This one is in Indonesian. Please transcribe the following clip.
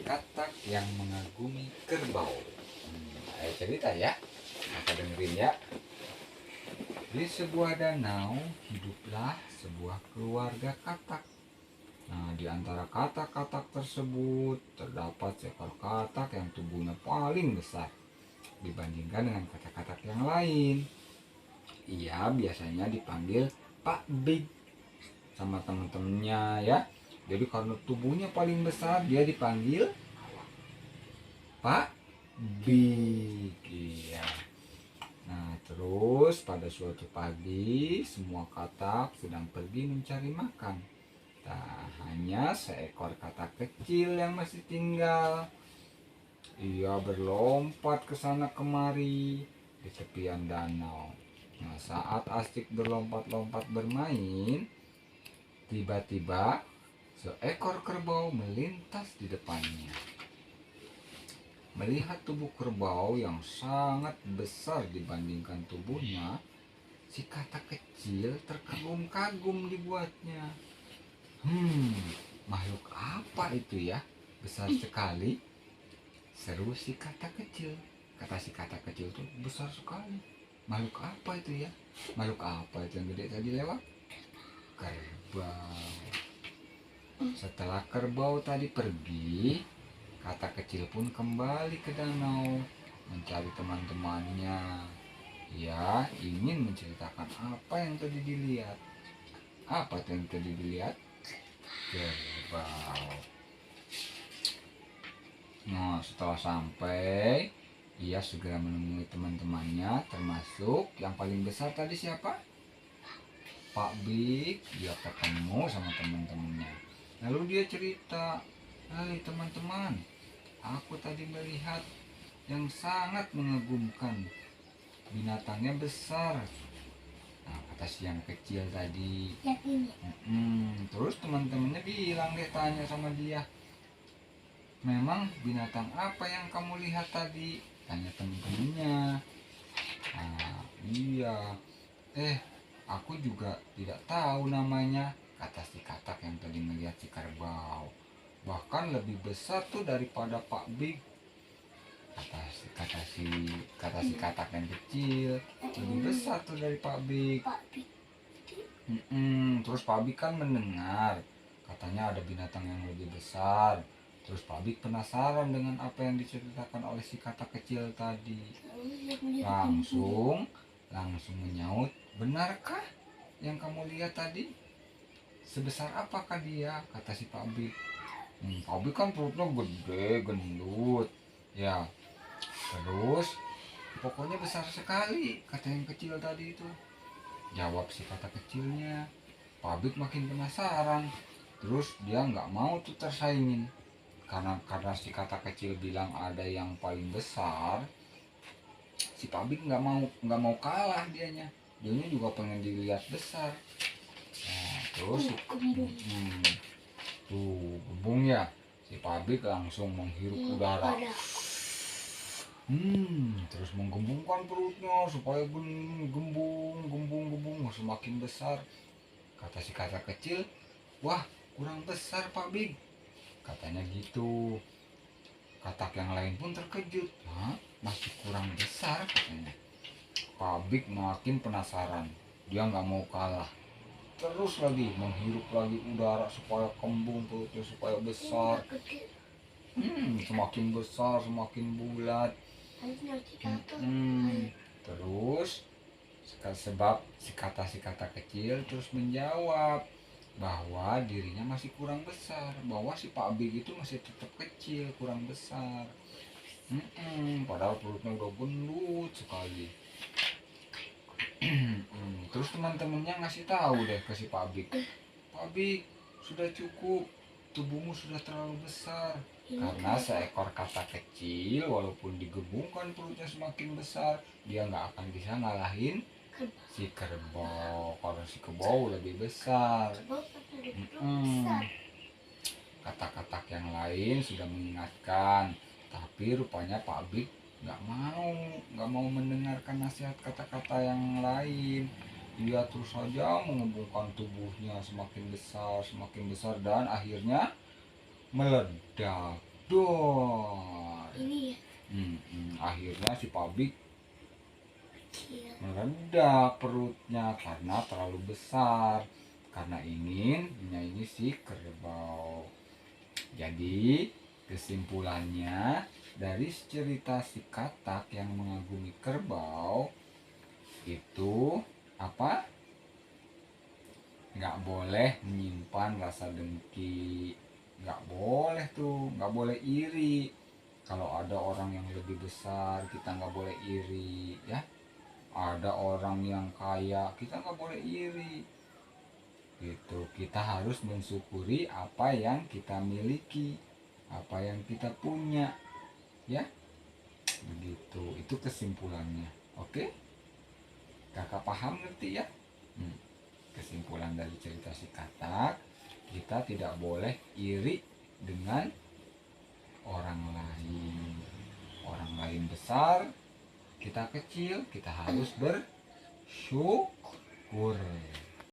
Katak yang mengagumi kerbau. Ayo cerita ya, maka dengerin ya. Di sebuah danau hiduplah sebuah keluarga katak. Nah, di antara katak-katak tersebut terdapat seekor katak yang tubuhnya paling besar dibandingkan dengan katak-katak yang lain. Ia biasanya dipanggil Pak Big sama teman-temannya ya. Jadi karena tubuhnya paling besar dia dipanggil Pak Big. Iya. Nah, terus pada suatu pagi semua katak sedang pergi mencari makan. Tak hanya seekor katak kecil yang masih tinggal. Ia berlompat ke sana kemari di tepian danau. Nah, saat asik berlompat-lompat bermain, tiba-tiba seekor kerbau melintas di depannya. Melihat tubuh kerbau yang sangat besar dibandingkan tubuhnya, si katak kecil terkagum-kagum dibuatnya. Makhluk apa itu ya? Besar sekali. Seru si katak kecil. Kata si katak kecil tuh besar sekali. Makhluk apa itu ya? Makhluk apa itu yang gede tadi lewat? Kerbau. Setelah kerbau tadi pergi, katak kecil pun kembali ke danau mencari teman-temannya. Ia ingin menceritakan apa yang tadi dilihat. Apa yang tadi dilihat? Kerbau. Nah, setelah sampai, ia segera menemui teman-temannya, termasuk yang paling besar tadi siapa? Pak Big. Dia ketemu sama teman-temannya. Lalu dia cerita, "Hai teman-teman, aku tadi melihat yang sangat mengagumkan. Binatangnya besar." Nah, kata si yang kecil tadi. Terus teman-temannya bilang deh, tanya sama dia, "Memang binatang apa yang kamu lihat tadi?" Tanya teman-temannya. Nah, iya. Aku juga tidak tahu namanya, kata si katak yang tadi melihat si kerbau. Bahkan lebih besar tuh daripada Pak Big. Kata si katak yang kecil, lebih besar tuh dari Pak Big. Terus Pak Big kan mendengar katanya ada binatang yang lebih besar. Terus Pak Big penasaran dengan apa yang diceritakan oleh si katak kecil tadi. Langsung menyaut, "Benarkah yang kamu lihat tadi? Sebesar apakah dia?" Kata si Pak Big. Pak Big kan perutnya gede, gendut. Ya, terus pokoknya besar sekali, kata yang kecil tadi itu. Jawab si kata kecilnya. Pak Big makin penasaran. Terus dia nggak mau tuh tersaingin. Karena si kata kecil bilang ada yang paling besar, si Pak Big nggak mau kalah dianya juga pengen dilihat besar. Nah, terus tuh gembung ya, si Pak Big langsung menghirup udara. Terus menggembungkan perutnya supaya gembung semakin besar. Kata si kata kecil, "Wah, kurang besar Pak Big," katanya gitu. Katak yang lain pun terkejut. "Hah? Masih kurang besar?" katanya. Pak Big makin penasaran. Dia nggak mau kalah. Terus lagi menghirup lagi udara supaya kembung perutnya, supaya besar. Semakin besar, semakin bulat. Terus sebab si kata kecil terus menjawab bahwa dirinya masih kurang besar, bahwa si Pak Big itu masih tetap kecil, kurang besar. Padahal perutnya udah gendut sekali. Terus teman-temannya ngasih tahu deh ke si Pak Big, "Pak Big, sudah cukup, tubuhmu sudah terlalu besar." Karena seekor katak kecil walaupun digembungkan perutnya semakin besar, dia nggak akan bisa ngalahin si kerbau karena si kerbau lebih besar. Kata-kata yang lain sudah mengingatkan, tapi rupanya Pak Big nggak mau mendengarkan nasihat kata-kata yang lain. Dia terus saja mengembungkan tubuhnya semakin besar dan akhirnya meledak. dor. Ini ya. Akhirnya si pabrik Kecil. meledak perutnya karena terlalu besar, karena ingin menyaingi si kerbau. Jadi kesimpulannya dari cerita si katak yang mengagumi kerbau itu apa? Nggak boleh menyimpan rasa dengki, nggak boleh tuh, nggak boleh iri. Kalau ada orang yang lebih besar kita nggak boleh iri ya. Ada orang yang kaya kita nggak boleh iri gitu. Kita harus mensyukuri apa yang kita miliki, apa yang kita punya ya, begitu. Itu kesimpulannya. Oke, kakak paham, ngerti ya? Kesimpulan dari cerita si katak, kita tidak boleh iri dengan orang lain. Orang lain besar, kita kecil, kita harus bersyukur.